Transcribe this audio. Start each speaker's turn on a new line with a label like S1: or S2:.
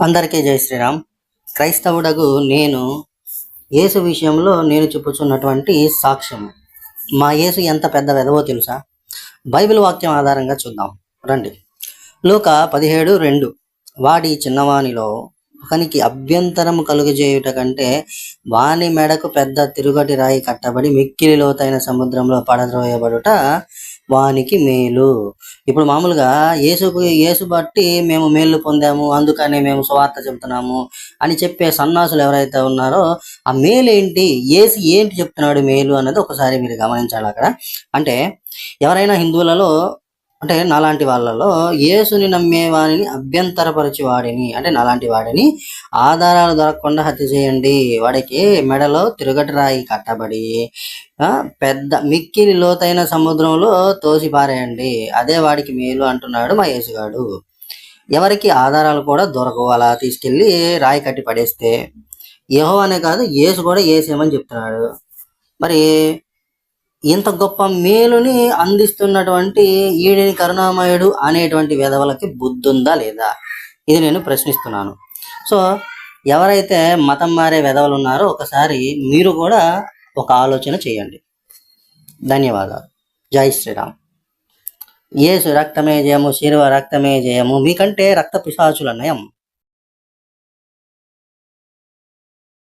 S1: అందరికీ జై శ్రీరామ్. క్రైస్తవుడగు నేను యేసు విషయంలో నేను చెప్పుచున్నటువంటి సాక్ష్యము. మా యేసు ఎంత పెద్ద వెదవో తెలుసా? బైబిల్ వాక్యం ఆధారంగా చూద్దాం రండి. లూకా 17:2 వాడి చిన్నవానిలో ఒకనికి అభ్యంతరము కలుగజేయుట కంటే వాని మెడకు పెద్ద తిరుగటి రాయి కట్టబడి మిక్కిలి లోతైన సముద్రంలో పడద్రోయబడుట వానికి మేలు. ఇప్పుడు మామూలుగా యేసు బట్టి మేము మేలు పొందాము, అందుకని మేము సువార్త చెప్తున్నాము అని చెప్పే సన్నాసులు ఎవరైతే ఉన్నారో ఆ మేలు ఏంటి, యేసు ఏంటి చెప్తున్నాడు మేలు అన్నది ఒకసారి మీరు గమనించాలి. అక్కడ అంటే ఎవరైనా హిందువులలో అంటే నాలాంటి వాళ్ళలో యేసుని నమ్మే వాడిని అభ్యంతరపరిచి వాడిని అంటే నాలాంటి వాడిని ఆధారాలు దొరకకుండా హత్య చేయండి, వాడికి మెడలో తిరుగటి రాయి కట్టబడి పెద్ద మిక్కిలి లోతైన సముద్రంలో తోసి పారేయండి, అదే వాడికి మేలు అంటున్నాడు మా యేసుగాడు. ఎవరికి ఆధారాలు కూడా దొరకవు, అలా తీసుకెళ్ళి రాయి కట్టి పడేస్తే యెహోవానే కాదు యేసు కూడా యేసేమని చెప్తున్నాడు. మరి ఇంత గొప్ప మేలుని అందిస్తున్నటువంటి ఈడిని కరుణామయుడు అనేటువంటి వెధవలకి బుద్ధి ఉందా లేదా, ఇది నేను ప్రశ్నిస్తున్నాను. సో ఎవరైతే మతం మారే వెధవలు ఉన్నారో ఒకసారి మీరు కూడా ఒక ఆలోచన చేయండి. ధన్యవాదాలు. జై శ్రీరామ్. యేసు రక్తమే జయము, శిలువ రక్తమే జయము, మీకంటే రక్త పిశాచుల నయం.